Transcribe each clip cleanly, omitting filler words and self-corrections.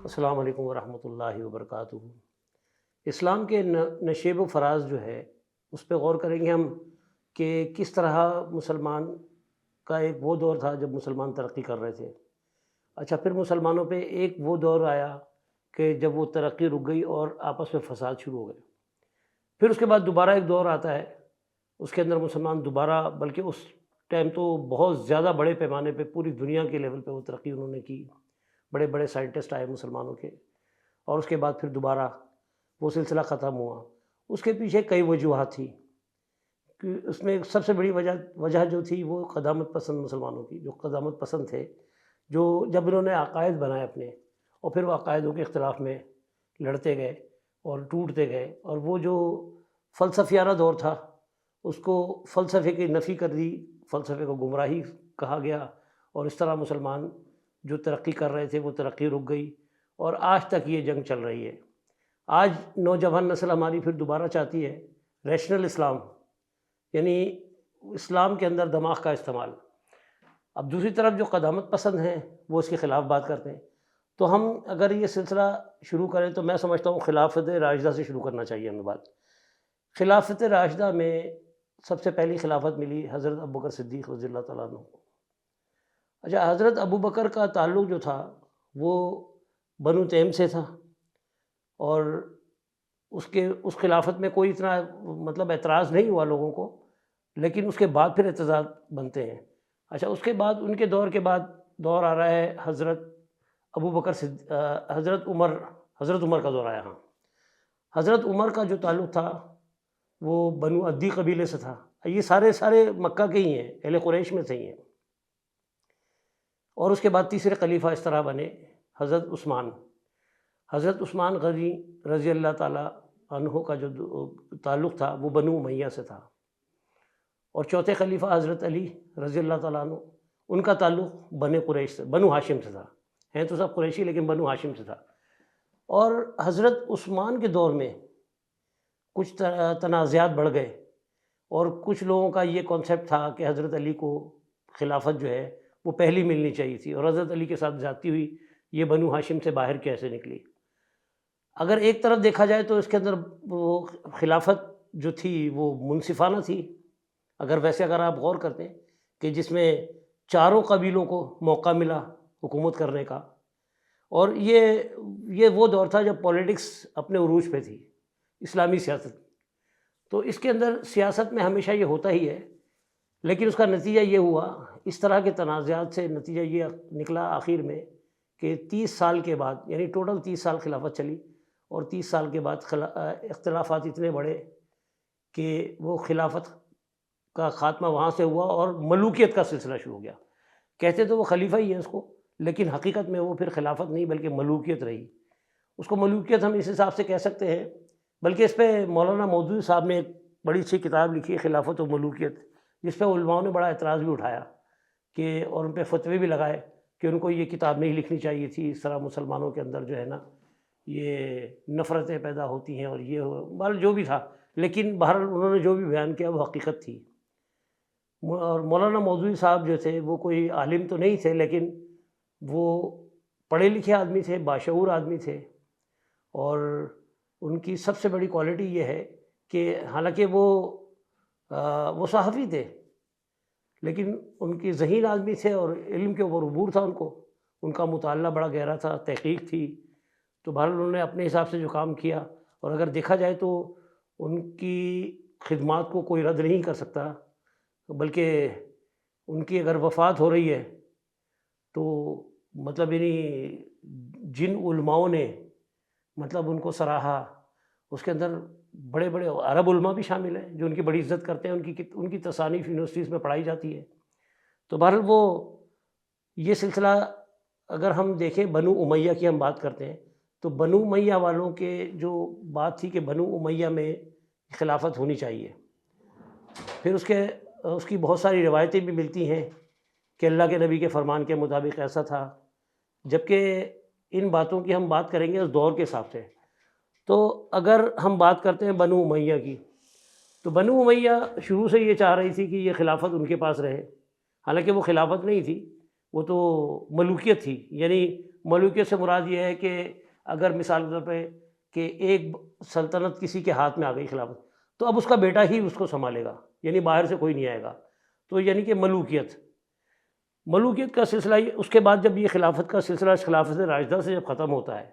السلام علیکم ورحمۃ اللہ وبرکاتہ۔ اسلام کے نشیب و فراز جو ہے اس پہ غور کریں گے ہم کہ کس طرح مسلمان کا ایک وہ دور تھا جب مسلمان ترقی کر رہے تھے۔ اچھا، پھر مسلمانوں پہ ایک وہ دور آیا کہ جب وہ ترقی رک گئی اور آپس میں فساد شروع ہو گئے۔ پھر اس کے بعد دوبارہ ایک دور آتا ہے، اس کے اندر مسلمان دوبارہ، بلکہ اس ٹائم تو بہت زیادہ بڑے پیمانے پہ پوری دنیا کے لیول پہ وہ ترقی انہوں نے کی، بڑے بڑے سائنٹسٹ آئے مسلمانوں کے، اور اس کے بعد پھر دوبارہ وہ سلسلہ ختم ہوا۔ اس کے پیچھے کئی وجوہات تھی کہ اس میں سب سے بڑی وجہ جو تھی وہ قدامت پسند مسلمانوں کی، جو قدامت پسند تھے، جو جب انہوں نے عقائد بنائے اپنے، اور پھر وہ عقائدوں کے اختلاف میں لڑتے گئے اور ٹوٹتے گئے، اور وہ جو فلسفیانہ دور تھا اس کو فلسفے کی نفی کر دی، فلسفے کو گمراہی کہا گیا، اور اس طرح مسلمان جو ترقی کر رہے تھے وہ ترقی رک گئی، اور آج تک یہ جنگ چل رہی ہے۔ آج نوجوان نسل ہماری پھر دوبارہ چاہتی ہے ریشنل اسلام، یعنی اسلام کے اندر دماغ کا استعمال۔ اب دوسری طرف جو قدامت پسند ہیں وہ اس کے خلاف بات کرتے ہیں۔ تو ہم اگر یہ سلسلہ شروع کریں تو میں سمجھتا ہوں خلافت راشدہ سے شروع کرنا چاہیے ہمیں بات۔ خلافت راشدہ میں سب سے پہلی خلافت ملی حضرت ابوبکر صدیق رضی اللہ تعالیٰ عنہ کو۔ اچھا، حضرت ابوبکر کا تعلق جو تھا وہ بنو تیم سے تھا، اور اس خلافت میں کوئی اتنا اعتراض نہیں ہوا لوگوں کو، لیکن اس کے بعد پھر اعتراض بنتے ہیں۔ اچھا، اس کے بعد ان کے دور کے بعد دور آ رہا ہے حضرت عمر کا دور آیا۔ ہاں، حضرت عمر کا جو تعلق تھا وہ بنو عدی قبیلے سے تھا۔ یہ سارے مکہ کے ہی ہیں، اہل قریش میں سے ہی ہیں۔ اور اس کے بعد تیسرے خلیفہ اس طرح بنے حضرت عثمان۔ حضرت عثمان غنی رضی اللہ تعالیٰ عنہ کا جو تعلق تھا وہ بنو امیہ سے تھا۔ اور چوتھے خلیفہ حضرت علی رضی اللہ تعالیٰ عنہ، ان کا تعلق بنو قریش سے، بنو ہاشم سے تھا۔ ہیں تو سب قریشی لیکن بنو ہاشم سے تھا۔ اور حضرت عثمان کے دور میں کچھ تنازعات بڑھ گئے، اور کچھ لوگوں کا یہ کانسیپٹ تھا کہ حضرت علی کو خلافت جو ہے وہ پہلی ملنی چاہیے تھی، اور حضرت علی کے ساتھ زیادتی ہوئی، یہ بنو ہاشم سے باہر کیسے نکلی۔ اگر ایک طرف دیکھا جائے تو اس کے اندر وہ خلافت جو تھی وہ منصفانہ تھی، اگر آپ غور کرتے ہیں کہ جس میں چاروں قبیلوں کو موقع ملا حکومت کرنے کا، اور یہ وہ دور تھا جب پولیٹکس اپنے عروج پہ تھی، اسلامی سیاست۔ تو اس کے اندر سیاست میں ہمیشہ یہ ہوتا ہی ہے، لیکن اس کا نتیجہ یہ ہوا، اس طرح کے تنازعات سے نتیجہ یہ نکلا آخر میں کہ 30 سال کے بعد، یعنی ٹوٹل 30 سال خلافت چلی، اور 30 سال کے بعد اختلافات اتنے بڑے کہ وہ خلافت کا خاتمہ وہاں سے ہوا اور ملوکیت کا سلسلہ شروع ہو گیا۔ کہتے تو وہ خلیفہ ہی ہیں اس کو، لیکن حقیقت میں وہ پھر خلافت نہیں بلکہ ملوکیت رہی۔ اس کو ملوکیت ہم اس حساب سے کہہ سکتے ہیں، بلکہ اس پہ مولانا مودودی صاحب نے ایک بڑی اچھی کتاب لکھی ہے خلافت و ملوکیت، جس پہ علماء نے بڑا اعتراض بھی اٹھایا اور ان پہ فتوے بھی لگائے کہ ان کو یہ کتاب نہیں لکھنی چاہیے تھی، اس طرح مسلمانوں کے اندر جو ہے نا یہ نفرتیں پیدا ہوتی ہیں، اور یہ جو بھی تھا، لیکن بہرحال انہوں نے جو بھی بیان کیا وہ حقیقت تھی۔ اور مولانا مودودی صاحب جو تھے وہ کوئی عالم تو نہیں تھے، لیکن وہ پڑھے لکھے آدمی تھے، باشعور آدمی تھے، اور ان کی سب سے بڑی کوالٹی یہ ہے کہ حالانکہ وہ صحافی تھے، لیکن ان کی ذہین آدمی تھے، اور علم کے اوپر عبور تھا ان کا مطالعہ بڑا گہرا تھا، تحقیق تھی۔ تو بہرحال انہوں نے اپنے حساب سے جو کام کیا، اور اگر دیکھا جائے تو ان کی خدمات کو کوئی رد نہیں کر سکتا، بلکہ ان کی اگر وفات ہو رہی ہے تو یعنی جن علماؤں نے ان کو سراہا، اس کے اندر بڑے بڑے عرب علماء بھی شامل ہیں جو ان کی بڑی عزت کرتے ہیں، ان کی تصانیف یونیورسٹیز میں پڑھائی جاتی ہے۔ تو بہرحال یہ سلسلہ اگر ہم دیکھیں، بنو امیہ کی ہم بات کرتے ہیں تو بنو امیہ والوں کے جو بات تھی کہ بنو امیہ میں خلافت ہونی چاہیے۔ پھر اس کی بہت ساری روایتیں بھی ملتی ہیں کہ اللہ کے نبی کے فرمان کے مطابق ایسا تھا، جبکہ ان باتوں کی ہم بات کریں گے اس دور کے حساب سے۔ تو اگر ہم بات کرتے ہیں بنو امیہ کی، تو بنو امیہ شروع سے یہ چاہ رہی تھی کہ یہ خلافت ان کے پاس رہے، حالانکہ وہ خلافت نہیں تھی، وہ تو ملوکیت تھی، یعنی ملوکیت سے مراد یہ ہے کہ اگر مثال کے طور پہ کہ ایک سلطنت کسی کے ہاتھ میں آ گئی خلافت، تو اب اس کا بیٹا ہی اس کو سنبھالے گا، یعنی باہر سے کوئی نہیں آئے گا، تو یعنی کہ ملوکیت کا سلسلہ اس کے بعد جب یہ خلافت کا سلسلہ خلافت راشدہ سے جب ختم ہوتا ہے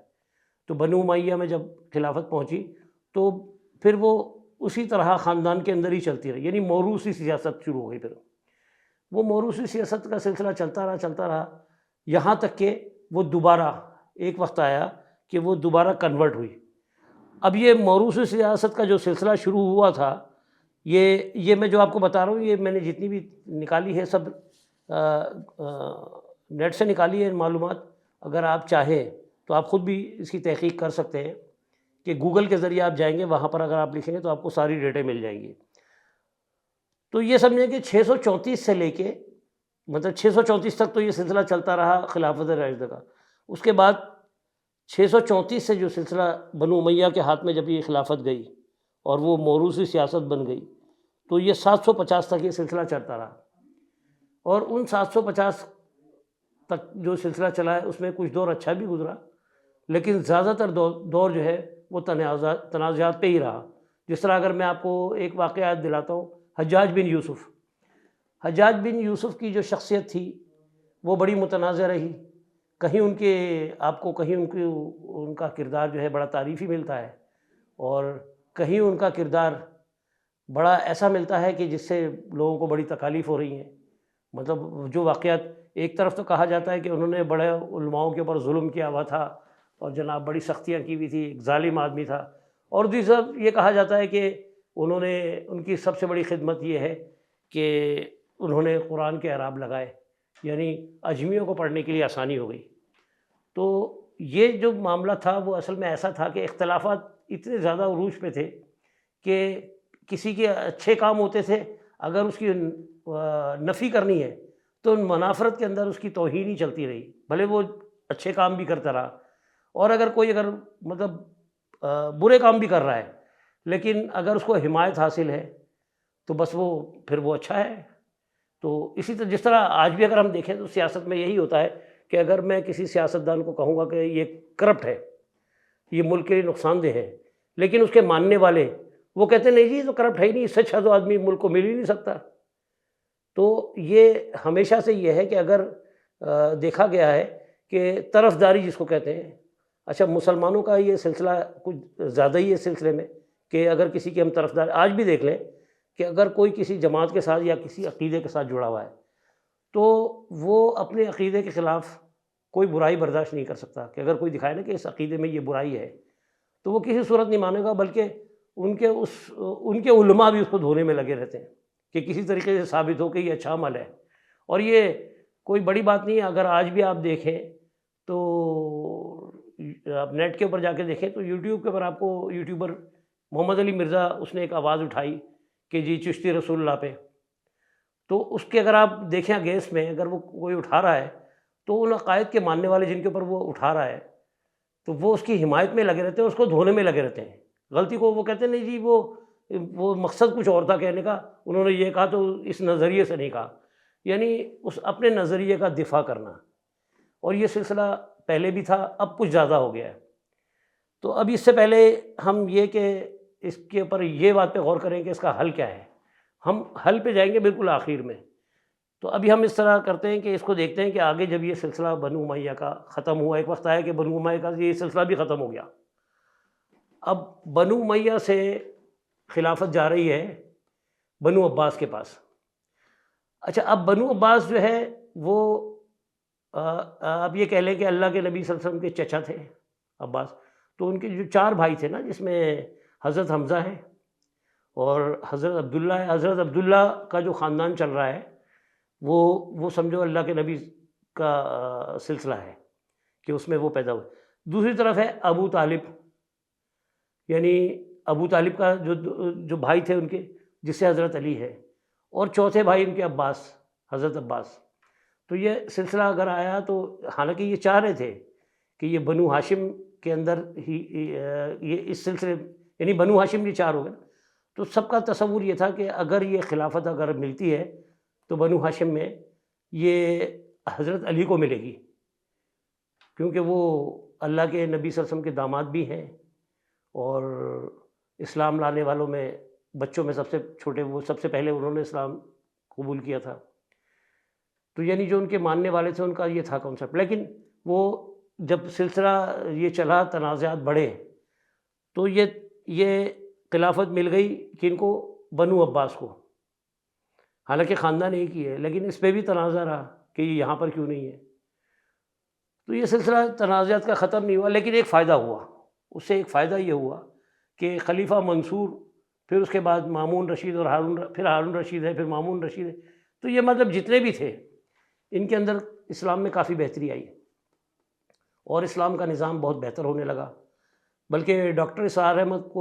تو بنو امیہ میں جب خلافت پہنچی تو پھر وہ اسی طرح خاندان کے اندر ہی چلتی رہی، یعنی موروثی سیاست شروع ہو گئی۔ پھر وہ موروثی سیاست کا سلسلہ چلتا رہا یہاں تک کہ وہ دوبارہ ایک وقت آیا کہ وہ دوبارہ کنورٹ ہوئی۔ اب یہ موروثی سیاست کا جو سلسلہ شروع ہوا تھا، یہ میں جو آپ کو بتا رہا ہوں، یہ میں نے جتنی بھی نکالی ہے سب نیٹ سے نکالی ہے معلومات۔ اگر آپ چاہیں تو آپ خود بھی اس کی تحقیق کر سکتے ہیں کہ گوگل کے ذریعے آپ جائیں گے، وہاں پر اگر آپ لکھیں گے تو آپ کو ساری ڈیٹا مل جائیں گی۔ تو یہ سمجھیں کہ 634 سے لے کے مطلب 634 تک تو یہ سلسلہ چلتا رہا خلافت راشدہ کا۔ اس کے بعد 634 سے جو سلسلہ بنو امیہ کے ہاتھ میں جب یہ خلافت گئی اور وہ موروثی سیاست بن گئی، تو یہ 750 تک یہ سلسلہ چلتا رہا، اور ان 750 تک جو سلسلہ چلا ہے اس میں کچھ دور اچھا بھی گزرا، لیکن زیادہ تر دور جو ہے وہ تنازعات پہ ہی رہا۔ جس طرح اگر میں آپ کو ایک واقعہ یاد دلاتا ہوں، حجاج بن یوسف کی جو شخصیت تھی وہ بڑی متنازع رہی۔ کہیں ان کا کردار جو ہے بڑا تعریفی ملتا ہے، اور کہیں ان کا کردار بڑا ایسا ملتا ہے کہ جس سے لوگوں کو بڑی تکالیف ہو رہی ہیں۔ مطلب جو واقعات، ایک طرف تو کہا جاتا ہے کہ انہوں نے بڑے علماؤں کے اوپر ظلم کیا ہوا تھا اور جناب بڑی سختیاں کی ہوئی تھی، ایک ظالم آدمی تھا، اور دوسری طرف یہ کہا جاتا ہے کہ ان کی سب سے بڑی خدمت یہ ہے کہ انہوں نے قرآن کے اعراب لگائے، یعنی اجمیوں کو پڑھنے کے لیے آسانی ہو گئی۔ تو یہ جو معاملہ تھا وہ اصل میں ایسا تھا کہ اختلافات اتنے زیادہ عروج پہ تھے کہ کسی کے اچھے کام ہوتے تھے، اگر اس کی نفی کرنی ہے تو ان منافرت کے اندر اس کی توہین ہی چلتی رہی، بھلے وہ اچھے کام بھی کرتا رہا، اور اگر کوئی مطلب برے کام بھی کر رہا ہے لیکن اگر اس کو حمایت حاصل ہے تو بس پھر وہ اچھا ہے۔ تو اسی طرح جس طرح آج بھی اگر ہم دیکھیں تو سیاست میں یہی ہوتا ہے کہ اگر میں کسی سیاستدان کو کہوں گا کہ یہ کرپٹ ہے، یہ ملک کے لیے نقصان دہ ہے، لیکن اس کے ماننے والے وہ کہتے ہیں نہیں جی یہ تو کرپٹ ہے ہی نہیں، اس سے اچھا تو آدمی ملک کو مل ہی نہیں سکتا۔ تو یہ ہمیشہ سے یہ ہے کہ اگر دیکھا گیا ہے کہ طرف داری جس کو کہتے ہیں، اچھا مسلمانوں کا یہ سلسلہ کچھ زیادہ ہی ہے اس سلسلے میں کہ اگر کسی کی ہم طرف دار آج بھی دیکھ لیں کہ اگر کوئی کسی جماعت کے ساتھ یا کسی عقیدے کے ساتھ جڑا ہوا ہے تو وہ اپنے عقیدے کے خلاف کوئی برائی برداشت نہیں کر سکتا، کہ اگر کوئی دکھائے نا کہ اس عقیدے میں یہ برائی ہے تو وہ کسی صورت نہیں مانے گا، بلکہ ان کے علماء بھی اس کو دھونے میں لگے رہتے ہیں کہ کسی طریقے سے ثابت ہو کہ یہ اچھا عمل ہے۔ اور یہ کوئی بڑی بات نہیں ہے، اگر آج بھی آپ دیکھیں تو آپ نیٹ کے اوپر جا کے دیکھیں تو یوٹیوب کے اوپر آپ کو یوٹیوبر محمد علی مرزا اس نے ایک آواز اٹھائی کہ جی چشتی رسول اللہ پہ، تو اس کے اگر آپ دیکھیں اگینسٹ میں اگر وہ کوئی اٹھا رہا ہے تو ان عقائد کے ماننے والے جن کے اوپر وہ اٹھا رہا ہے تو وہ اس کی حمایت میں لگے رہتے ہیں، اس کو دھونے میں لگے رہتے ہیں۔ غلطی کو وہ کہتے ہیں نہیں جی وہ مقصد کچھ اور تھا کہنے کا، انہوں نے یہ کہا تو اس نظریے سے نہیں کہا، یعنی اس اپنے نظریے کا دفاع کرنا۔ اور یہ سلسلہ پہلے بھی تھا، اب کچھ زیادہ ہو گیا ہے۔ تو اب اس سے پہلے ہم یہ کہ اس کے اوپر یہ بات پہ غور کریں کہ اس کا حل کیا ہے، ہم حل پہ جائیں گے بالکل آخر میں۔ تو ابھی ہم اس طرح کرتے ہیں کہ اس کو دیکھتے ہیں کہ آگے جب یہ سلسلہ بنو امیہ کا ختم ہوا، ایک وقت آیا کہ بنو امیہ کا یہ سلسلہ بھی ختم ہو گیا، اب بنو امیہ سے خلافت جا رہی ہے بنو عباس کے پاس۔ اچھا اب بنو عباس جو ہے وہ اب یہ کہہ لیں کہ اللہ کے نبی صلی اللہ علیہ وسلم کے چچا تھے عباس، تو ان کے جو 4 بھائی تھے نا، جس میں حضرت حمزہ ہے اور حضرت عبداللہ ہے۔ حضرت عبداللہ کا جو خاندان چل رہا ہے وہ سمجھو اللہ کے نبی کا سلسلہ ہے کہ اس میں وہ پیدا ہوئے۔ دوسری طرف ہے ابو طالب، یعنی ابو طالب کا جو بھائی تھے ان کے، جس سے حضرت علی ہے، اور چوتھے بھائی ان کے عباس، حضرت عباس۔ تو یہ سلسلہ اگر آیا تو حالانکہ یہ چاہ رہے تھے کہ یہ بنو ہاشم کے اندر ہی یہ اس سلسلے یعنی بنو ہاشم یہ 4 ہو گئے، تو سب کا تصور یہ تھا کہ اگر یہ خلافت اگر ملتی ہے تو بنو ہاشم میں یہ حضرت علی کو ملے گی، کیونکہ وہ اللہ کے نبی صلی اللہ علیہ وسلم کے داماد بھی ہیں، اور اسلام لانے والوں میں بچوں میں سب سے چھوٹے، وہ سب سے پہلے انہوں نے اسلام قبول کیا تھا. تو یعنی جو ان کے ماننے والے تھے ان کا یہ تھا کانسیپٹ. لیکن وہ جب سلسلہ یہ چلا، تنازعات بڑھے، تو یہ خلافت مل گئی کن کو؟ بنو عباس کو. حالانکہ خاندان ایک ہی ہے، لیکن اس پہ بھی تنازع رہا کہ یہ یہاں پر کیوں نہیں ہے. تو یہ سلسلہ تنازعات کا ختم نہیں ہوا، لیکن ایک فائدہ ہوا. اس سے ایک فائدہ یہ ہوا کہ خلیفہ منصور، پھر اس کے بعد مامون رشید، اور پھر ہارون رشید ہے، پھر مامون رشید ہے. تو یہ مطلب جتنے بھی تھے ان کے اندر اسلام میں کافی بہتری آئی، اور اسلام کا نظام بہت بہتر ہونے لگا. بلکہ ڈاکٹر اسرار احمد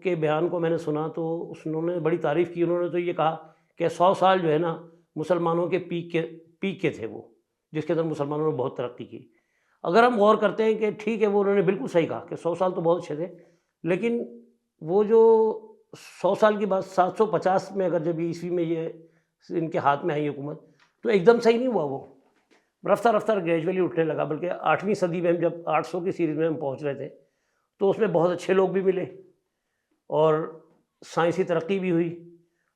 کے بیان کو میں نے سنا تو انہوں نے بڑی تعریف کی. انہوں نے تو یہ کہا کہ 100 سال جو ہے نا مسلمانوں کے پیک کے تھے وہ، جس کے اندر مسلمانوں نے بہت ترقی کی. اگر ہم غور کرتے ہیں کہ ٹھیک ہے، وہ انہوں نے بالکل صحیح کہا کہ 100 سال تو بہت اچھے تھے، لیکن وہ جو 100 سال کے بعد 750 میں اگر جب عیسوی میں یہ ان کے ہاتھ میں آئی حکومت، تو ایک دم صحیح نہیں ہوا. وہ رفتہ رفتہ گریجولی اٹھنے لگا. بلکہ 8ویں صدی میں ہم جب 800 کی سیریز میں ہم پہنچ رہے تھے تو اس میں بہت اچھے لوگ بھی ملے، اور سائنسی ترقی بھی ہوئی.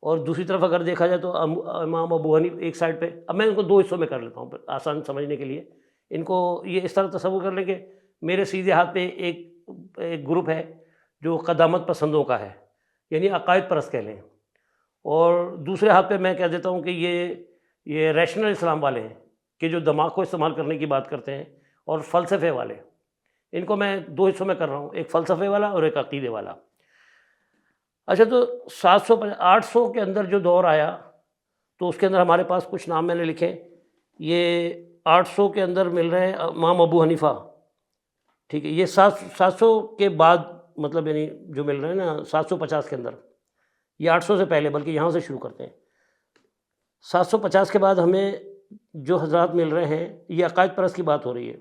اور دوسری طرف اگر دیکھا جائے تو امام ابو حنیفہ ایک سائڈ پہ. اب میں ان کو 2 حصوں میں کر لیتا ہوں آسان سمجھنے کے لیے. ان کو یہ اس طرح تصور کر لیں کہ میرے سیدھے ہاتھ پہ ایک گروپ ہے جو قدامت پسندوں کا ہے، یعنی عقائد پرست کہہ لیں. اور دوسرے ہاتھ پہ میں کہہ دیتا ہوں کہ یہ ریشنل اسلام والے ہیں، کہ جو دماغ کو استعمال کرنے کی بات کرتے ہیں، اور فلسفے والے. ان کو میں 2 حصوں میں کر رہا ہوں، ایک فلسفے والا اور ایک عقیدے والا. اچھا، تو 800 کے اندر جو دور آیا تو اس کے اندر ہمارے پاس کچھ نام میں نے لکھے. یہ 800 کے اندر مل رہے ہیں امام ابو حنیفہ، ٹھیک ہے. یہ 700 کے بعد مطلب یعنی جو مل رہے ہیں نا 750 کے اندر، یہ 800 سے پہلے، بلکہ یہاں سے شروع کرتے ہیں. 750 کے بعد ہمیں جو حضرات مل رہے ہیں، یہ عقائد پرست کی بات ہو رہی ہے.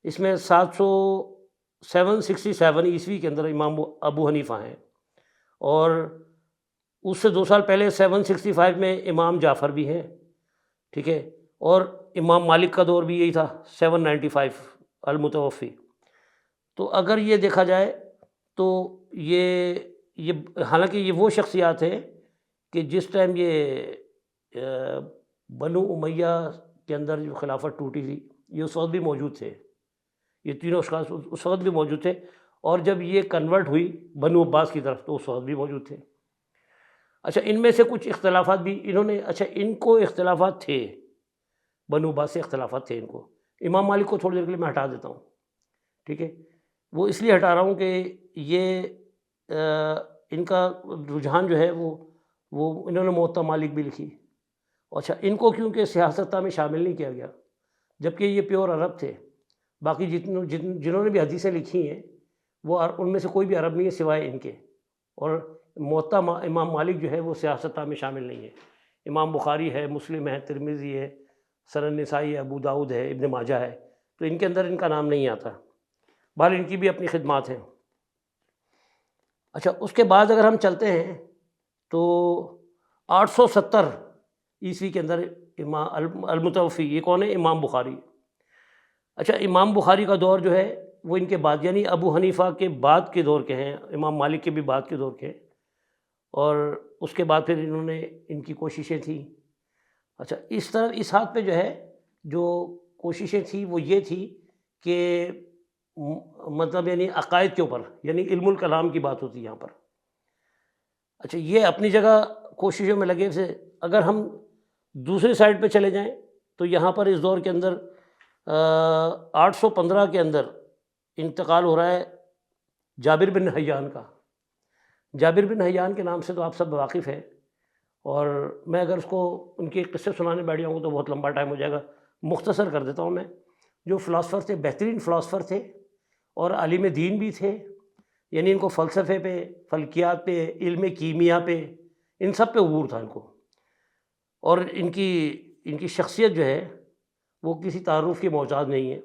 اس میں 767 عیسوی کے اندر امام ابو حنیفہ ہیں، اور اس سے 2 سال پہلے 765 میں امام جعفر بھی ہیں، ٹھیک ہے. اور امام مالک کا دور بھی یہی تھا، 795 المتوفی. تو اگر یہ دیکھا جائے تو یہ حالانکہ یہ وہ شخصیات ہیں کہ جس ٹائم یہ بنو امیہ کے اندر جو خلافت ٹوٹی تھی، یہ اس وقت بھی موجود تھے. یہ تینوں اشخاص اس وقت بھی موجود تھے، اور جب یہ کنورٹ ہوئی بنو عباس کی طرف تو اس وقت بھی موجود تھے. اچھا، ان میں سے کچھ اختلافات بھی انہوں نے، اچھا ان کو اختلافات تھے، بنو عباس سے اختلافات تھے ان کو. امام مالک کو تھوڑی دیر کے لیے میں ہٹا دیتا ہوں، ٹھیک ہے. وہ اس لیے ہٹا رہا ہوں کہ یہ ان کا رجحان جو ہے وہ انہوں نے موطا مالک بھی لکھی. اچھا، ان کو کیونکہ سیاستہ میں شامل نہیں کیا گیا، جبکہ یہ پیور عرب تھے. باقی جنہوں نے بھی حدیثیں لکھی ہیں وہ ان میں سے کوئی بھی عرب نہیں ہے سوائے ان کے. اور موطا امام مالک جو ہے وہ سیاستہ میں شامل نہیں ہے. امام بخاری ہے، مسلم ہے، ترمذی ہے، سنن نسائی ہے، ابو داؤد ہے، ابن ماجہ ہے، تو ان کے اندر ان کا نام نہیں آتا. بہرحال ان کی بھی اپنی خدمات ہیں. اچھا، اس کے بعد اگر ہم چلتے ہیں تو 870 عیسوی کے اندر امام المتوفی، یہ کون ہے؟ امام بخاری. اچھا، امام بخاری کا دور جو ہے وہ ان کے بعد، یعنی ابو حنیفہ کے بعد کے دور کے ہیں، امام مالک کے بھی بعد کے دور کے ہیں. اور اس کے بعد پھر انہوں نے ان کی کوششیں تھیں. اچھا، اس طرح اس ہاتھ پہ جو ہے جو کوششیں تھیں وہ یہ تھی کہ مطلب یعنی عقائد کے اوپر، یعنی علم الکلام کی بات ہوتی ہے یہاں پر. اچھا، یہ اپنی جگہ کوششوں میں لگے تھے. اگر ہم دوسری سائڈ پہ چلے جائیں تو یہاں پر اس دور کے اندر 815 کے اندر انتقال ہو رہا ہے جابر بن حیان کا. جابر بن حیان کے نام سے تو آپ سب واقف ہیں، اور میں اگر اس کو ان کے قصے سنانے بیٹھ جاؤں گا تو بہت لمبا ٹائم ہو جائے گا. مختصر کر دیتا ہوں میں. جو فلاسفر تھے، بہترین فلاسفر تھے اور عالم دین بھی تھے. یعنی ان کو فلسفے پہ، فلکیات پہ، علم کیمیا پہ، ان سب پہ عبور تھا ان کو. اور ان کی شخصیت جو ہے وہ کسی تعارف کی محتاج نہیں ہے،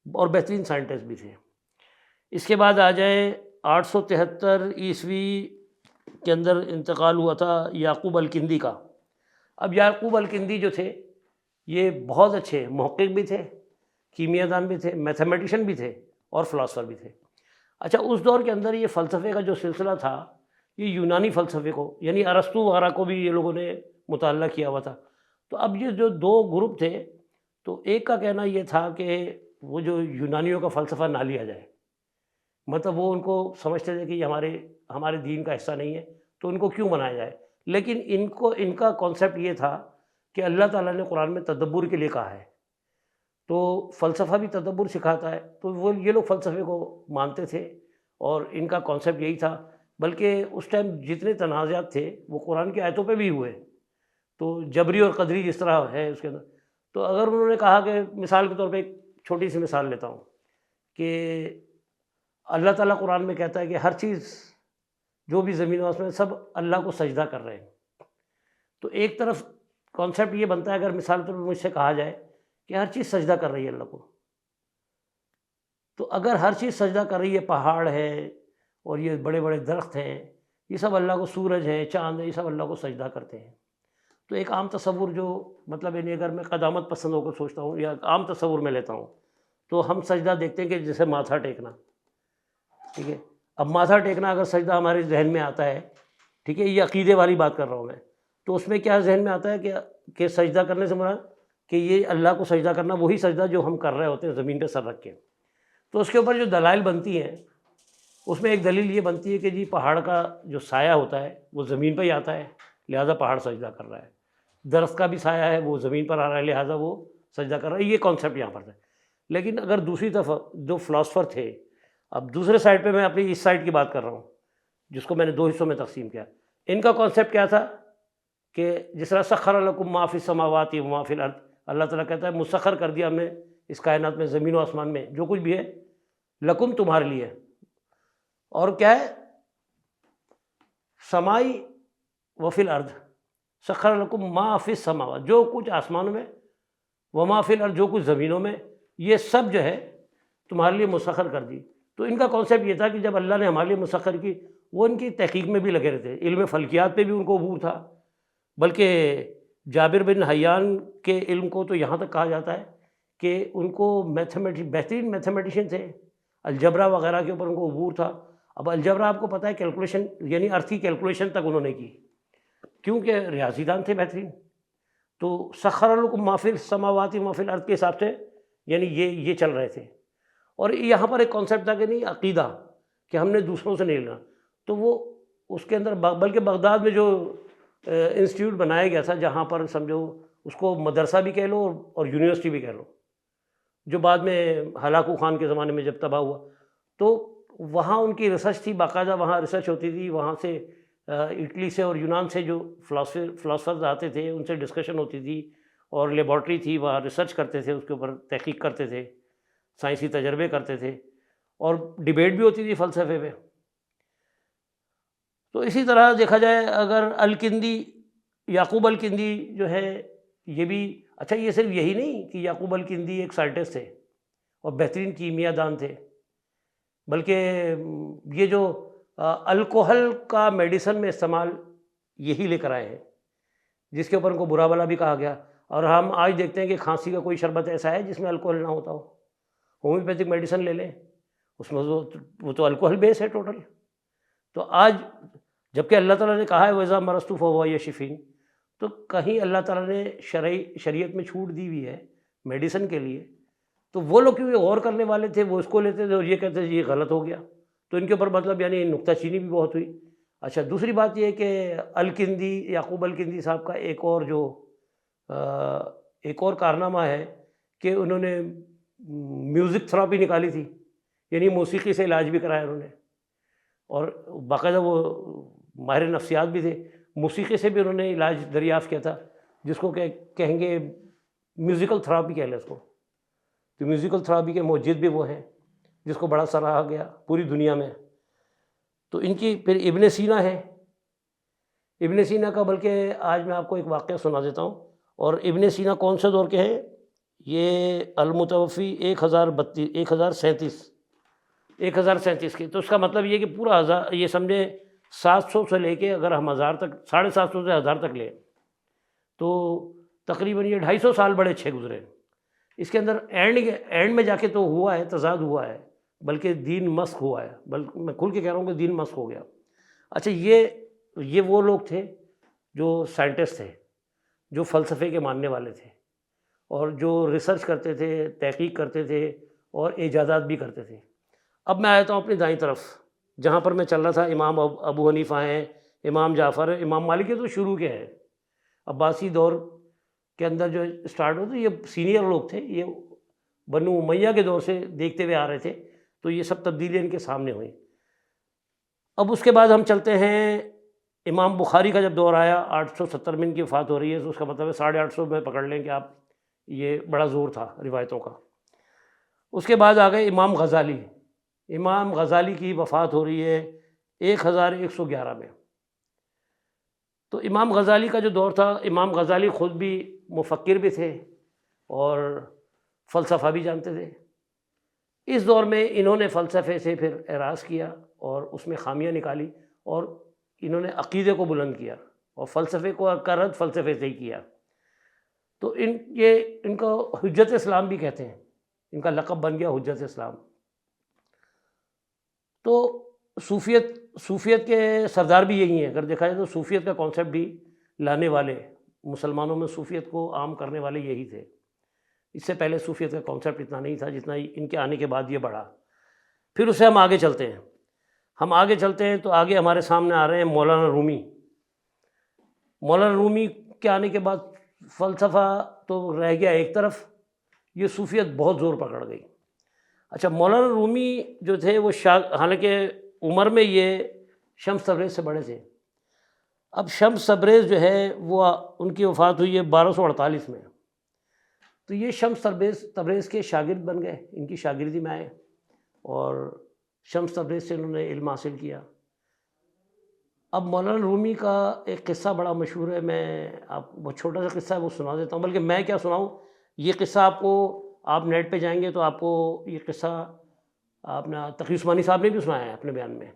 اور بہترین سائنٹسٹ بھی تھے. اس کے بعد آ جائے 873 عیسوی کے اندر انتقال ہوا تھا یعقوب الکندی کا. اب یعقوب الکندی جو تھے یہ بہت اچھے محقق بھی تھے، کیمیا دان بھی تھے، میتھمیٹیشین بھی تھے اور فلاسفر بھی تھے۔ اچھا، اس دور کے اندر یہ فلسفے کا جو سلسلہ تھا یہ یونانی فلسفے کو، یعنی ارسطو وغیرہ کو بھی یہ لوگوں نے مطالعہ کیا ہوا تھا۔ تو اب یہ جو دو گروپ تھے، تو ایک کا کہنا یہ تھا کہ وہ جو یونانیوں کا فلسفہ نہ لیا جائے، مطلب وہ ان کو سمجھتے تھے کہ یہ ہمارے دین کا حصہ نہیں ہے، تو ان کو کیوں منایا جائے۔ لیکن ان کا کانسیپٹ یہ تھا کہ اللہ تعالیٰ نے قرآن میں تدبر کے لیے کہا ہے، تو فلسفہ بھی تدبر سکھاتا ہے، تو یہ لوگ فلسفے کو مانتے تھے اور ان کا کانسیپٹ یہی تھا۔ بلکہ اس ٹائم جتنے تنازعات تھے وہ قرآن کی آیتوں پہ بھی ہوئے، تو جبری اور قدری جس طرح ہے اس کے اندر، تو اگر انہوں نے کہا کہ مثال کے طور پہ ایک چھوٹی سی مثال لیتا ہوں کہ اللہ تعالیٰ قرآن میں کہتا ہے کہ ہر چیز جو بھی زمین و آسمان سب اللہ کو سجدہ کر رہے ہیں، تو ایک طرف کانسیپٹ یہ بنتا ہے، اگر مثال کے طور پہ مجھ سے کہا جائے کہ ہر چیز سجدہ کر رہی ہے اللہ کو، تو اگر ہر چیز سجدہ کر رہی ہے، پہاڑ ہے اور یہ بڑے بڑے درخت ہیں، یہ سب اللہ کو، سورج ہے، چاند ہے، یہ سب اللہ کو سجدہ کرتے ہیں، تو ایک عام تصور جو مطلب یعنی اگر میں قدامت پسند ہو کر سوچتا ہوں یا عام تصور میں لیتا ہوں، تو ہم سجدہ دیکھتے ہیں کہ جیسے ماتھا ٹیکنا، ٹھیک ہے۔ اب ماتھا ٹیکنا اگر سجدہ ہمارے ذہن میں آتا ہے، ٹھیک ہے، یہ عقیدے والی بات کر رہا ہوں میں، تو اس میں کیا ذہن میں آتا ہے کہ سجدہ کرنے سے مراد کہ یہ اللہ کو سجدہ کرنا وہی سجدہ جو ہم کر رہے ہوتے ہیں زمین پہ سر رکھ کے۔ تو اس کے اوپر جو دلائل بنتی ہیں، اس میں ایک دلیل یہ بنتی ہے کہ جی پہاڑ کا جو سایہ ہوتا ہے وہ زمین پہ ہی آتا ہے، لہٰذا پہاڑ سجدہ کر رہا ہے، درخت کا بھی سایہ ہے وہ زمین پر آ رہا ہے، لہٰذا وہ سجدہ کر رہا ہے، یہ کانسیپٹ یہاں پر ہے۔ لیکن اگر دوسری طرف جو فلاسفر تھے، اب دوسرے سائڈ پہ میں اپنی اس سائڈ کی بات کر رہا ہوں جس کو میں نے دو حصوں میں تقسیم کیا، ان کا کانسیپٹ کیا تھا کہ جس طرح سخر لکم ما فی السماوات و ما فی الارض، اللہ تعالیٰ کہتا ہے مسخر کر دیا ہم نے اس کائنات میں، زمین و آسمان میں جو کچھ بھی ہے، لکم تمہارے لیے، اور کیا ہے، سمائی و فی الارض، سخر لکم ما فی السماوات، جو کچھ آسمانوں میں، و ما فی الارض، جو کچھ زمینوں میں، یہ سب جو ہے تمہارے لیے مسخر کر دی۔ تو ان کا کانسیپٹ یہ تھا کہ جب اللہ نے ہمارے لیے مسخر کی، وہ ان کی تحقیق میں بھی لگے رہتے، علم فلکیات پہ بھی ان کو عبور تھا، بلکہ جابر بن حیان کے علم کو تو یہاں تک کہا جاتا ہے کہ ان کو بہترین میتھمیٹیشین تھے، الجبرا وغیرہ کے اوپر ان کو عبور تھا۔ اب الجبرا آپ کو پتہ ہے کیلکولیشن، یعنی ارتھی کیلکولیشن تک انہوں نے کی، کیونکہ ریاضی دان تھے بہترین۔ تو سخر لکم ما فی السماوات و ما فی الارض کے حساب سے یعنی یہ چل رہے تھے۔ اور یہاں پر ایک کانسیپٹ تھا کہ نہیں، عقیدہ کہ ہم نے دوسروں سے نہیں لینا، تو وہ اس کے اندر بلکہ بغداد میں جو انسٹیٹیوٹ بنایا گیا تھا، جہاں پر سمجھو اس کو مدرسہ بھی کہہ لو اور یونیورسٹی بھی کہہ لو، جو بعد میں ہلاکو خان کے زمانے میں جب تباہ ہوا، تو وہاں ان کی ریسرچ تھی، باقاعدہ وہاں ریسرچ ہوتی تھی، وہاں سے اٹلی سے اور یونان سے جو فلاسفرز آتے تھے ان سے ڈسکشن ہوتی تھی، اور لیبارٹری تھی، وہاں ریسرچ کرتے تھے، اس کے اوپر تحقیق کرتے تھے، سائنسی تجربے کرتے تھے، اور ڈیبیٹ بھی ہوتی تھی فلسفے پہ۔ تو اسی طرح دیکھا جائے اگر الکندی، یعقوب الکندی جو ہے، یہ بھی اچھا، یہ صرف یہی نہیں کہ یعقوب الکندی ایک سائنٹسٹ تھے اور بہترین کیمیا دان تھے، بلکہ یہ جو الکوہل کا میڈیسن میں استعمال یہی لے کر آئے ہیں، جس کے اوپر ان کو برا بلا بھی کہا گیا۔ اور ہم آج دیکھتے ہیں کہ کھانسی کا کوئی شربت ایسا ہے جس میں الکوہل نہ ہوتا ہو، ہومیوپیتھک میڈیسن لے لیں، اس میں وہ تو الکوہل بیس ہے ٹوٹل۔ تو آج جبکہ اللہ تعالیٰ نے کہا ہے وَإِذَا مَرَضْتُ فَهُوَ يَشْفِينِ، تو کہیں اللہ تعالیٰ نے شریعت میں چھوٹ دی ہوئی ہے میڈیسن کے لیے، تو وہ لوگ کیونکہ غور کرنے والے تھے وہ اس کو لیتے تھے اور یہ کہتے تھے یہ غلط ہو گیا، تو ان کے اوپر مطلب یعنی نکتہ چینی بھی بہت ہوئی۔ اچھا، دوسری بات یہ ہے کہ الکندی، یعقوب الکندی صاحب کا ایک اور کارنامہ ہے کہ انہوں نے میوزک تھراپی نکالی تھی، یعنی موسیقی سے علاج بھی کرایا انہوں نے، اور باقاعدہ وہ ماہر نفسیات بھی تھے، موسیقی سے بھی انہوں نے علاج دریافت کیا تھا، جس کو کہیں گے میوزیکل تھراپی کہہ لیں اس کو۔ تو میوزیکل تھراپی کے موجد بھی وہ ہیں جس کو بڑا سراہا گیا پوری دنیا میں۔ تو ان کی پھر ابن سینا ہے، ابن سینا کا بلکہ آج میں آپ کو ایک واقعہ سنا دیتا ہوں۔ اور ابن سینا کون سے دور کے ہیں؟ یہ المتوفی 1037 کے، تو اس کا مطلب یہ کہ پورا ہزار، یہ سمجھے 700 سے لے کے اگر ہم 1000 تک، 750 سے 1000 تک لیں تو تقریباً یہ 250 سال بڑے اچھے گزرے، اس کے اندر اینڈ میں جا کے تو ہوا ہے، تضاد ہوا ہے، بلکہ دین مسخ ہوا ہے، بلکہ میں کھل کے کہہ رہا ہوں کہ دین مسخ ہو گیا۔ اچھا، یہ وہ لوگ تھے جو سائنٹسٹ تھے، جو فلسفے کے ماننے والے تھے، اور جو ریسرچ کرتے تھے، تحقیق کرتے تھے، اور ایجادات بھی کرتے تھے۔ اب میں آتا ہوں اپنی دائیں طرف، جہاں پر میں چل رہا تھا۔ امام ابو حنیفہ ہیں، امام جعفر ہیں، امام مالک، یہ تو شروع کے ہیں، عباسی دور کے اندر جو اسٹارٹ ہوتے، یہ سینئر لوگ تھے، یہ بنو امیہ کے دور سے دیکھتے ہوئے آ رہے تھے، تو یہ سب تبدیلیاں ان کے سامنے ہوئیں۔ اب اس کے بعد ہم چلتے ہیں، امام بخاری کا جب دور آیا، 870 میں ان کی وفات ہو رہی ہے، تو اس کا مطلب ہے 850 میں پکڑ لیں کہ آپ، یہ بڑا زور تھا روایتوں کا۔ اس کے بعد آ گئے امام غزالی۔ امام غزالی کی وفات ہو رہی ہے 1111 میں۔ تو امام غزالی کا جو دور تھا، امام غزالی خود بھی مفکر بھی تھے اور فلسفہ بھی جانتے تھے۔ اس دور میں انہوں نے فلسفے سے پھر اعراض کیا اور اس میں خامیاں نکالی، اور انہوں نے عقیدے کو بلند کیا، اور فلسفے کو کا رد فلسفے سے ہی کیا۔ تو ان کو حجت اسلام بھی کہتے ہیں، ان کا لقب بن گیا حجت اسلام۔ تو صوفیت کے سردار بھی یہی ہیں، اگر دیکھا جائے تو صوفیت کا کانسیپٹ بھی لانے والے، مسلمانوں میں صوفیت کو عام کرنے والے یہی تھے۔ اس سے پہلے صوفیت کا کانسیپٹ اتنا نہیں تھا جتنا ان کے آنے کے بعد یہ بڑھا۔ پھر اس سے ہم آگے چلتے ہیں، تو آگے ہمارے سامنے آ رہے ہیں مولانا رومی۔ مولانا رومی کے آنے کے بعد فلسفہ تو رہ گیا ایک طرف، یہ صوفیت بہت زور پکڑ گئی۔ اچھا، مولانا رومی جو تھے وہ حالانکہ عمر میں یہ شمس تبریز سے بڑے تھے۔ اب شمس تبریز جو ہے وہ ان کی وفات ہوئی ہے 1248 میں، تو یہ شمس تبریز کے شاگرد بن گئے، ان کی شاگردی میں آئے، اور شمس تبریز سے انہوں نے علم حاصل کیا۔ اب مولانا رومی کا ایک قصہ بڑا مشہور ہے، میں آپ بہت چھوٹا سا قصہ ہے وہ سنا دیتا ہوں، بلکہ میں کیا سناؤں، یہ قصہ آپ نیٹ پہ جائیں گے تو آپ کو یہ قصہ آپ نے تقی عثمانی صاحب نے بھی سنایا ہے اپنے بیان میں،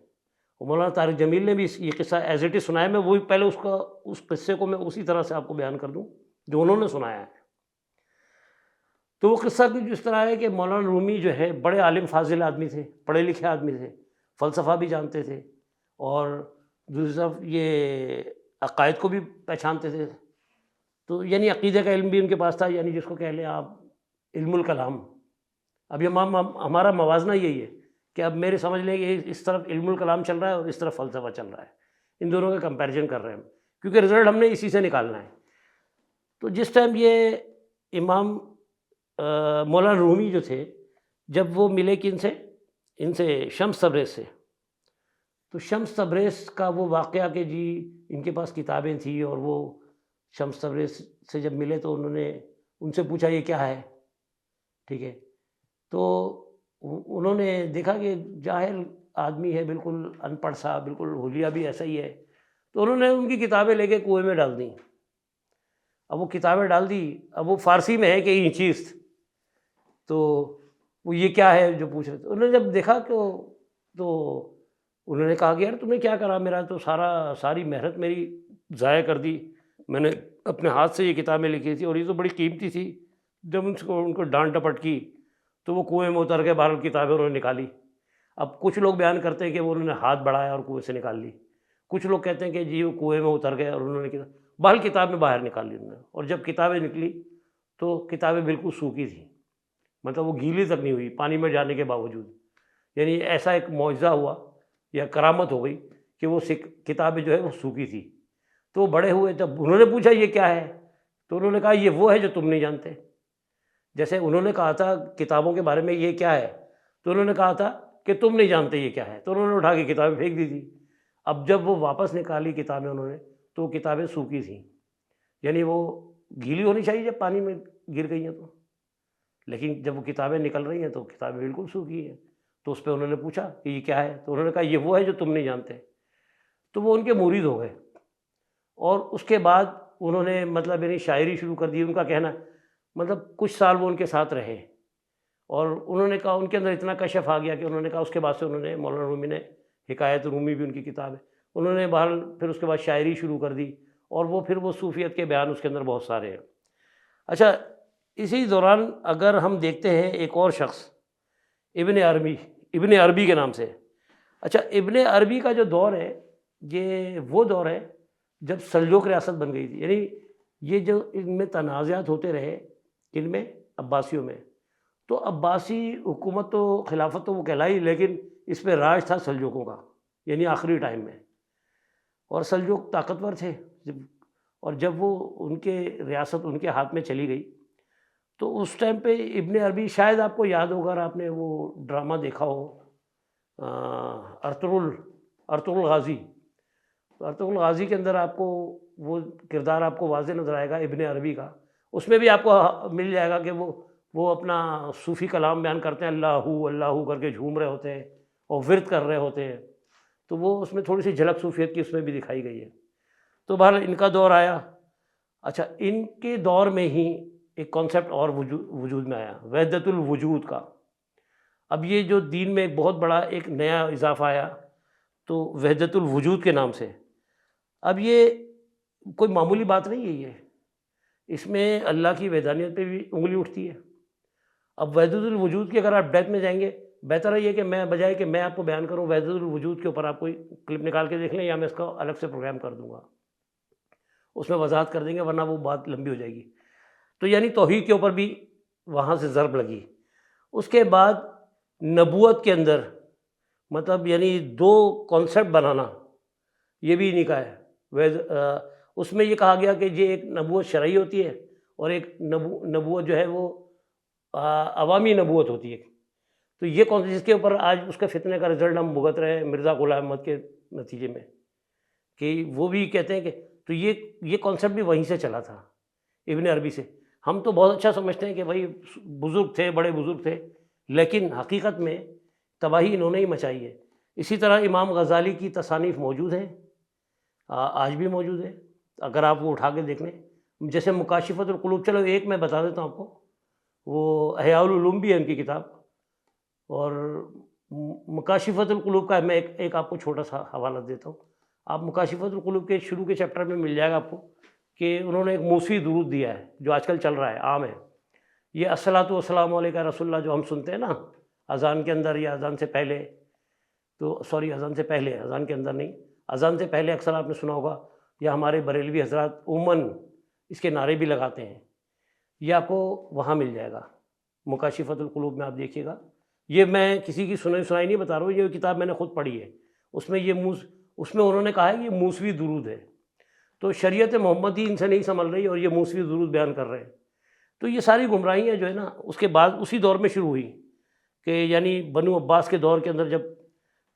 مولانا طارق جمیل نے بھی یہ قصہ ایز اٹ از سنایا ہے۔ میں وہی پہلے اس قصے کو میں اسی طرح سے آپ کو بیان کر دوں جو انہوں نے سنایا ہے۔ تو وہ قصہ کچھ اس طرح ہے کہ مولانا رومی جو ہے بڑے عالم فاضل آدمی تھے، پڑھے لکھے آدمی تھے، فلسفہ بھی جانتے تھے، اور دوسری طرف یہ عقائد کو بھی پہچانتے تھے۔ تو یعنی عقیدے کا علم بھی ان کے پاس تھا، یعنی جس کو کہہ لیں آپ علم الکلام۔ اب یہ ہمارا موازنہ یہی ہے کہ اب میرے سمجھ لیں کہ اس طرف علم الکلام چل رہا ہے اور اس طرف فلسفہ چل رہا ہے، ان دونوں کا کمپیریزن کر رہے ہیں ہم، کیونکہ رزلٹ ہم نے اسی سے نکالنا ہے۔ تو جس ٹائم یہ امام مولانا رومی جو تھے، جب وہ ملے کن سے، ان سے شمس تبریز سے، تو شمس تبریز کا وہ واقعہ کہ جی ان کے پاس کتابیں تھیں، اور وہ شمس تبریز سے جب ملے تو انہوں نے ان سے پوچھا یہ کیا ہے، ٹھیک ہے، تو انہوں نے دیکھا کہ جاہل آدمی ہے، بالکل ان پڑھ سا، بالکل حلیہ بھی ایسا ہی ہے، تو انہوں نے ان کی کتابیں لے کے کنویں میں ڈال دیں۔ اب وہ کتابیں ڈال دی، اب وہ فارسی میں ہے کہ یہ چیز، تو وہ یہ کیا ہے جو پوچھ رہے تھے۔ انہوں نے جب دیکھا تو انہوں نے کہا کہ یار تم نے کیا کرا، میرا تو ساری محنت میری ضائع کر دی، میں نے اپنے ہاتھ سے یہ کتابیں لکھی تھی اور یہ تو بڑی قیمتی تھی۔ جب ان کو ڈانٹ ڈپٹ کی تو وہ کنویں میں اتر کے باہر کتابیں انہوں نے نکالی۔ اب کچھ لوگ بیان کرتے ہیں کہ وہ انہوں نے ہاتھ بڑھایا اور کنویں سے نکال لی، کچھ لوگ کہتے ہیں کہ جی وہ کنویں میں اتر گئے اور انہوں نے باہر کتاب میں باہر نکال لی انہوں نے، اور جب کتابیں نکلی تو کتابیں بالکل سوکھی تھیں، مطلب وہ گیلی تک نہیں ہوئی پانی میں جانے کے باوجود۔ یعنی ایسا ایک معجزہ ہوا یا کرامت ہو گئی کہ وہ کتابیں جو ہے وہ سوکھی تھی۔ تو وہ بڑے ہوئے، جب انہوں نے پوچھا یہ کیا ہے، تو انہوں نے کہا یہ وہ ہے جو تم نہیں جانتے۔ جیسے انہوں نے کہا تھا کتابوں کے بارے میں یہ کیا ہے، تو انہوں نے کہا تھا کہ تم نہیں جانتے یہ کیا ہے، تو انہوں نے اٹھا کے کتابیں پھینک دی تھی۔ اب جب وہ واپس نکالی کتابیں انہوں نے، تو وہ کتابیں سوکھی تھیں، یعنی وہ گیلی ہونی چاہیے جب پانی میں گر گئی ہیں تو، لیکن جب وہ کتابیں نکل رہی ہیں تو کتابیں بالکل سوکھی ہیں۔ تو اس پہ انہوں نے پوچھا کہ یہ کیا ہے، تو انہوں نے کہا یہ وہ ہے جو تم نہیں جانتے۔ تو وہ ان کے مرید ہو گئے، اور اس کے بعد انہوں نے مطلب یعنی شاعری شروع کر دی۔ ان کا کہنا مطلب کچھ سال وہ ان کے ساتھ رہے، اور انہوں نے کہا ان کے اندر اتنا کشف آ گیا کہ انہوں نے کہا، اس کے بعد سے انہوں نے، مولانا رومی نے، حکایت رومی بھی ان کی کتاب ہے، انہوں نے بہرحال پھر اس کے بعد شاعری شروع کر دی، اور وہ پھر وہ صوفیت کے بیان اس کے اندر بہت سارے ہیں۔ اچھا، اسی دوران اگر ہم دیکھتے ہیں ایک اور شخص ابن عربی کے نام سے. اچھا، ابن عربی کا جو دور ہے یہ وہ دور ہے جب سلجوق ریاست بن گئی تھی. یعنی یہ جو ان میں تنازعات ہوتے رہے، ان میں عباسیوں میں، تو عباسی حکومت تو خلافت تو وہ کہلائی، لیکن اس پہ راج تھا سلجوقوں کا، یعنی آخری ٹائم میں. اور سلجوق طاقتور تھے، اور جب وہ ان کے ریاست ان کے ہاتھ میں چلی گئی تو اس ٹائم پہ ابن عربی، شاید آپ کو یاد ہوگا، اگر آپ نے وہ ڈرامہ دیکھا ہو ارطغرل غازی. تو ارطغرل غازی کے اندر آپ کو وہ کردار آپ کو واضح نظر آئے گا ابن عربی کا. اس میں بھی آپ کو مل جائے گا کہ وہ اپنا صوفی کلام بیان کرتے ہیں، اللہ اللہ کر کے جھوم رہے ہوتے ہیں اور ورد کر رہے ہوتے ہیں. تو وہ اس میں تھوڑی سی جھلک صوفیت کی اس میں بھی دکھائی گئی ہے. تو بہرحال ان کا دور آیا. اچھا، ان کے دور میں ہی ایک کانسیپٹ اور وجود میں آیا، وحدت الوجود کا. اب یہ جو دین میں ایک بہت بڑا ایک نیا اضافہ آیا تو وحدت الوجود کے نام سے. اب یہ کوئی معمولی بات نہیں ہے، اس میں اللہ کی وحدانیت پہ بھی انگلی اٹھتی ہے. اب وحدت الوجود کی اگر آپ ڈیپتھ میں جائیں گے، بہتر ہے یہ کہ میں بجائے کہ میں آپ کو بیان کروں وحدت الوجود کے اوپر آپ کوئی کلپ نکال کے دیکھ لیں، یا میں اس کا الگ سے پروگرام کر دوں گا، اس میں وضاحت کر دیں گے، ورنہ وہ بات لمبی ہو جائے گی. تو یعنی توحید کے اوپر بھی وہاں سے ضرب لگی. اس کے بعد نبوت کے اندر مطلب یعنی دو کانسیپٹ بنانا، یہ بھی انہی کا ہے. اس میں یہ کہا گیا کہ یہ ایک نبوت شرعی ہوتی ہے اور ایک نبوت جو ہے وہ عوامی نبوت ہوتی ہے. تو یہ کون جس کے اوپر آج اس کے فتنے کا رزلٹ ہم بھگت رہے ہیں مرزا غلام احمد کے نتیجے میں، کہ وہ بھی کہتے ہیں کہ تو یہ کانسیپٹ بھی وہیں سے چلا تھا ابن عربی سے. ہم تو بہت اچھا سمجھتے ہیں کہ بھائی بزرگ تھے، بڑے بزرگ تھے، لیکن حقیقت میں تباہی انہوں نے ہی مچائی ہے. اسی طرح امام غزالی کی تصانیف موجود ہیں، آج بھی موجود ہے، اگر آپ وہ اٹھا کے دیکھ لیں. جیسے مکاشفۃ القلوب، چلو ایک میں بتا دیتا ہوں آپ کو، وہ احیاء العلوم بھی ہے ان کی کتاب. اور مکاشفۃ القلوب کا میں ایک آپ کو چھوٹا سا حوالہ دیتا ہوں. آپ مکاشفۃ القلوب کے شروع کے چیپٹر میں مل جائے گا آپ کو کہ انہوں نے ایک موسوی درود دیا ہے جو آج کل چل رہا ہے، عام ہے. یہ الصلاۃ والسلام علیک رسول اللہ جو ہم سنتے ہیں نا اذان کے اندر یا اذان سے پہلے، تو سوری اذان سے پہلے، اذان کے اندر نہیں، اذان سے پہلے اکثر آپ نے سنا ہوگا، یا ہمارے بریلوی حضرات عموماً اس کے نعرے بھی لگاتے ہیں. یہ آپ کو وہاں مل جائے گا مکاشفۃ القلوب میں، آپ دیکھیے گا. یہ میں کسی کی سنائی نہیں بتا رہا ہوں، یہ کتاب میں نے خود پڑھی ہے. اس میں اس میں انہوں نے کہا ہے کہ یہ موسوی درود ہے. تو شریعت محمدی ان سے نہیں سنبھل رہی اور یہ موسوی درود بیان کر رہے ہیں. تو یہ ساری گمراہیاں جو ہے نا اس کے بعد اسی دور میں شروع ہوئی، کہ یعنی بنو عباس کے دور کے اندر جب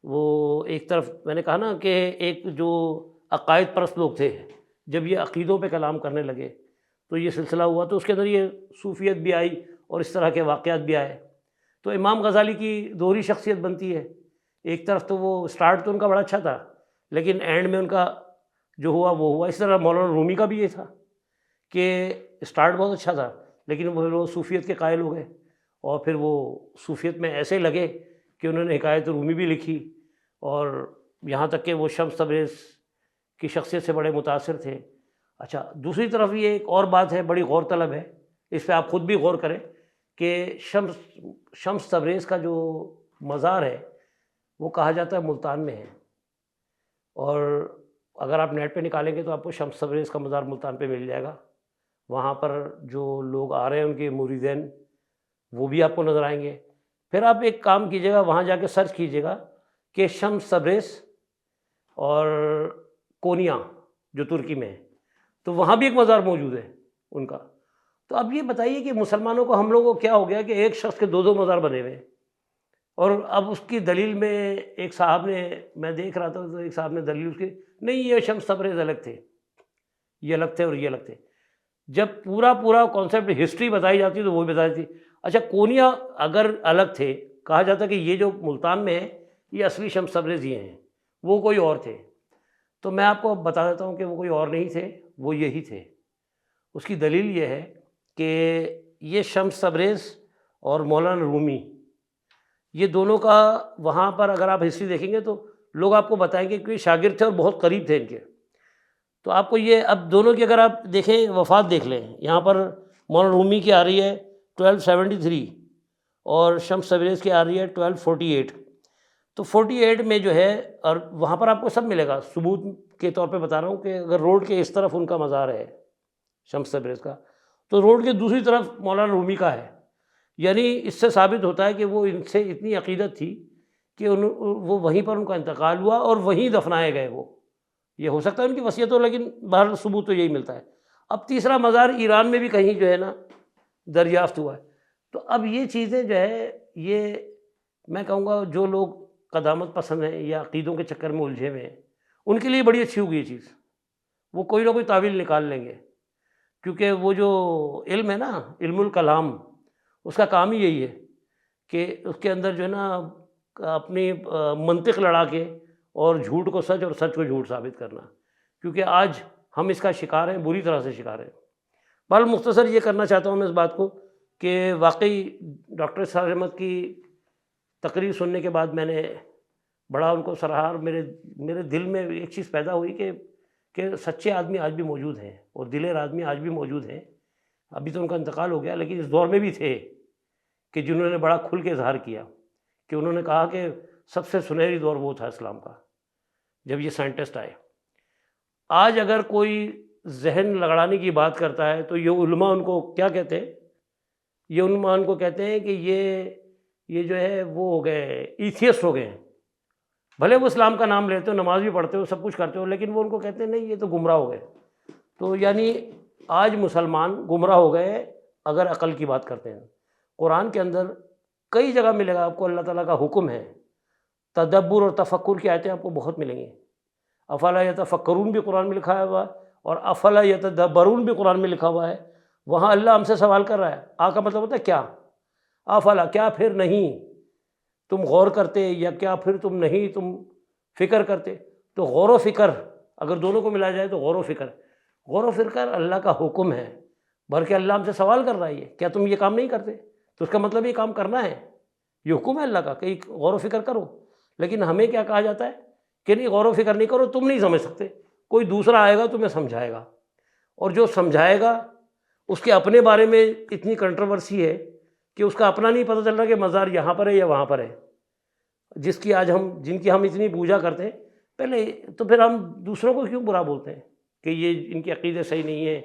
وہ ایک طرف میں نے کہا نا کہ ایک جو عقائد پرست لوگ تھے، جب یہ عقیدوں پہ کلام کرنے لگے تو یہ سلسلہ ہوا. تو اس کے اندر یہ صوفیت بھی آئی اور اس طرح کے واقعات بھی آئے. تو امام غزالی کی دوہری شخصیت بنتی ہے. ایک طرف تو وہ سٹارٹ تو ان کا بڑا اچھا تھا، لیکن اینڈ میں ان کا جو ہوا وہ ہوا. اس طرح مولانا رومی کا بھی یہ تھا کہ سٹارٹ بہت اچھا تھا، لیکن وہ صوفیت کے قائل ہو گئے، اور پھر وہ صوفیت میں ایسے لگے کہ انہوں نے حکایت رومی بھی لکھی، اور یہاں تک کہ وہ شمس تبریز کی شخصیت سے بڑے متاثر تھے. اچھا، دوسری طرف یہ ایک اور بات ہے بڑی غور طلب ہے، اس پہ آپ خود بھی غور کریں کہ شمس تبریز کا جو مزار ہے وہ کہا جاتا ہے ملتان میں ہے. اور اگر آپ نیٹ پہ نکالیں گے تو آپ کو شمس تبریز کا مزار ملتان پہ مل جائے گا. وہاں پر جو لوگ آ رہے ہیں ان کے مریدین وہ بھی آپ کو نظر آئیں گے. پھر آپ ایک کام کیجیے گا، وہاں جا کے سرچ کیجیے گا کہ شمس تبریز اور کونیا جو ترکی میں ہے، تو وہاں بھی ایک مزار موجود ہے ان کا. تو اب یہ بتائیے کہ مسلمانوں کو، ہم لوگوں کو کیا ہو گیا کہ ایک شخص کے دو مزار بنے ہوئے ہیں. اور اب اس کی دلیل میں ایک صاحب نے، میں دیکھ رہا تھا تو ایک صاحب نے دلیل اس کی، نہیں یہ شمس تبریز الگ تھے، یہ الگ تھے اور یہ الگ تھے. جب پورا کانسیپٹ ہسٹری بتائی جاتی تو وہی بتائی تھی. اچھا، کونیا اگر الگ تھے، کہا جاتا کہ یہ جو ملتان میں ہے یہ اصلی شمس تبریز یہ ہیں، وہ کوئی اور تھے. تو میں آپ کو بتا دیتا ہوں کہ وہ کوئی اور نہیں تھے، وہ یہی تھے. اس کی دلیل یہ ہے کہ یہ شمس تبریز اور مولانا رومی، یہ دونوں کا وہاں پر اگر آپ ہسٹری دیکھیں گے تو لوگ آپ کو بتائیں گے کہ شاگرد تھے اور بہت قریب تھے ان کے. تو آپ کو یہ اب دونوں کی اگر آپ دیکھیں وفات دیکھ لیں، یہاں پر مولانا رومی کی آ رہی ہے 1273 اور شمس تبریز کی آ رہی ہے 1248. تو 48 میں جو ہے، اور وہاں پر آپ کو سب ملے گا، ثبوت کے طور پہ بتا رہا ہوں کہ اگر روڈ کے اس طرف ان کا مزار ہے شمس تبریز کا، تو روڈ کے دوسری طرف مولانا رومی کا ہے. یعنی اس سے ثابت ہوتا ہے کہ وہ ان سے اتنی عقیدت تھی کہ وہ وہیں پر ان کا انتقال ہوا اور وہیں دفنائے گئے. وہ یہ ہو سکتا ہے ان کی وصیت ہو، لیکن بہر ثبوت تو یہی ملتا ہے. اب تیسرا مزار ایران میں بھی کہیں جو ہے نا دریافت ہوا ہے. تو اب یہ چیزیں جو ہے، یہ میں کہوں گا جو لوگ قدامت پسند ہیں یا عقیدوں کے چکر میں الجھے ہوئے ہیں، ان کے لیے بڑی اچھی ہوگی یہ چیز. وہ کوئی نہ کوئی تعویل نکال لیں گے، کیونکہ وہ جو علم ہے نا، علم الکلام، اس کا کام ہی یہی ہے کہ اس کے اندر جو ہے نا اپنی منطق لڑا کے اور جھوٹ کو سچ اور سچ کو جھوٹ ثابت کرنا. کیونکہ آج ہم اس کا شکار ہیں، بری طرح سے شکار ہیں. بہرحال مختصر یہ کرنا چاہتا ہوں میں اس بات کو کہ واقعی ڈاکٹر اسرار احمد کی تقریر سننے کے بعد میں نے بڑا ان کو سراہا، اور میرے دل میں ایک چیز پیدا ہوئی کہ سچے آدمی آج بھی موجود ہیں اور دلیر آدمی آج بھی موجود ہیں. ابھی تو ان کا انتقال ہو گیا، لیکن اس دور میں بھی تھے کہ جنہوں نے بڑا کھل کے اظہار کیا، کہ انہوں نے کہا کہ سب سے سنہری دور وہ تھا اسلام کا جب یہ سائنٹسٹ آئے. آج اگر کوئی ذہن لگڑانے کی بات کرتا ہے تو یہ علماء ان کو کیا کہتے ہیں؟ یہ علماء ان کو کہتے ہیں کہ یہ جو ہے وہ ہو گئے، ایتھیسٹ ہو گئے ہیں. بھلے وہ اسلام کا نام لیتے ہو، نماز بھی پڑھتے ہو، سب کچھ کرتے ہو، لیکن وہ ان کو کہتے ہیں نہیں، یہ تو گمراہ ہو گئے. تو یعنی آج مسلمان گمراہ ہو گئے اگر عقل کی بات کرتے ہیں. قرآن کے اندر کئی جگہ ملے گا آپ کو اللہ تعالیٰ کا حکم ہے. تدبر اور تفکر کی آیتیں آپ کو بہت ملیں گی. افلا یتفکرون بھی قرآن میں لکھا ہوا ہے، اور افلا یتدبرون بھی قرآن میں لکھا ہوا ہے. وہاں اللہ ہم سے سوال کر رہا ہے. آ کا مطلب ہوتا ہے کیا؟ افلا، کیا پھر نہیں تم غور کرتے، یا کیا پھر تم نہیں تم فکر کرتے. تو غور و فکر اگر دونوں کو ملا جائے تو غور و فکر، غور و فکر اللہ کا حکم ہے. بلکہ اللہ ہم سے سوال کر رہا ہے کیا تم یہ کام نہیں کرتے؟ تو اس کا مطلب یہ کام کرنا ہے، یہ حکم ہے اللہ کا کہ غور و فکر کرو. لیکن ہمیں کیا کہا جاتا ہے کہ نہیں، غور و فکر نہیں کرو، تم نہیں سمجھ سکتے، کوئی دوسرا آئے گا تمہیں سمجھائے گا. اور جو سمجھائے گا اس کے اپنے بارے میں اتنی کنٹروورسی ہے کہ اس کا اپنا نہیں پتہ چل رہا کہ مزار یہاں پر ہے یا وہاں پر ہے. جن کی ہم اتنی پوجا کرتے ہیں پہلے، تو پھر ہم دوسروں کو کیوں برا بولتے ہیں کہ یہ ان کے عقیدے صحیح نہیں ہے،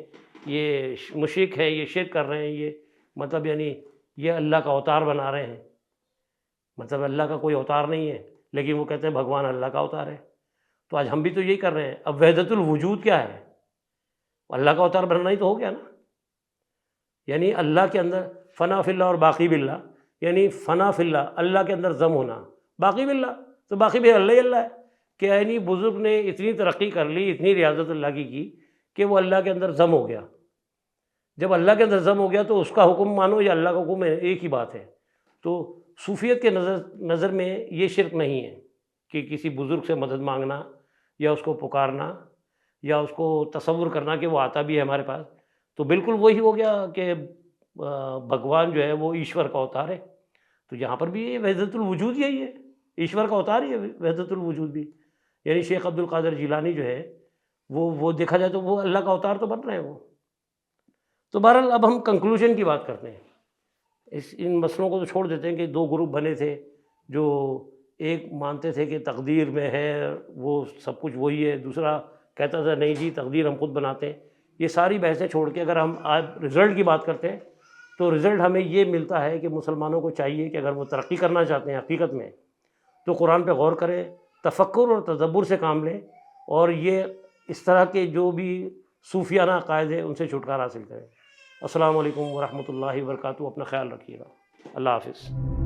یہ مشرک ہے، یہ شرک کر رہے ہیں، یہ مطلب یعنی یہ اللہ کا اوتار بنا رہے ہیں. مطلب اللہ کا کوئی اوتار نہیں ہے، لیکن وہ کہتے ہیں بھگوان اللہ کا اوتار ہے. تو آج ہم بھی تو یہی کر رہے ہیں. اب وحدت الوجود کیا ہے؟ اللہ کا اوتار بننا ہی تو ہو گیا نا. یعنی اللہ کے اندر فنا فی اللہ اور باقی باللہ، یعنی فنا فی اللہ، اللہ کے اندر ضم ہونا، باقی باللہ تو باقی بھی اللہ ہی اللہ ہے. کہ یعنی بزرگ نے اتنی ترقی کر لی، اتنی ریاضت اللہ کی کہ وہ اللہ کے اندر ضم ہو گیا. جب اللہ کے اندر ضم ہو گیا تو اس کا حکم مانو یا اللہ کا حکم ہے، ایک ہی بات ہے. تو صوفیت کے نظر میں یہ شرک نہیں ہے کہ کسی بزرگ سے مدد مانگنا یا اس کو پکارنا یا اس کو تصور کرنا کہ وہ آتا بھی ہے ہمارے پاس. تو بالکل وہی ہو گیا کہ بھگوان جو ہے وہ ایشور کا اوتار ہے. تو یہاں پر بھی یہ وحدت الوجود یہی ہے، ایشور کا اوتار ہی ہے وحدت الوجود بھی. یعنی شیخ عبد القادر جیلانی جو ہے وہ دیکھا جائے تو وہ اللہ کا اوتار تو بن رہے ہیں وہ. تو بہرحال اب ہم کنکلوژن کی بات کرتے ہیں. ان مسئلوں کو تو چھوڑ دیتے ہیں کہ دو گروپ بنے تھے، جو ایک مانتے تھے کہ تقدیر میں ہے وہ سب کچھ وہی ہے، دوسرا کہتا تھا نہیں جی تقدیر ہم خود بناتے ہیں. یہ ساری بحثیں چھوڑ کے اگر ہم آج رزلٹ کی بات کرتے ہیں تو رزلٹ ہمیں یہ ملتا ہے کہ مسلمانوں کو چاہیے کہ اگر وہ ترقی کرنا چاہتے ہیں حقیقت میں تو قرآن پہ غور کریں، تفکر اور تدبر سے کام لیں، اور یہ اس طرح کے جو بھی صوفیانہ عقائد ہیں ان سے چھٹکارا حاصل کریں. السلام علیکم ورحمۃ اللہ وبرکاتہ. اپنا خیال رکھیے گا. اللہ حافظ.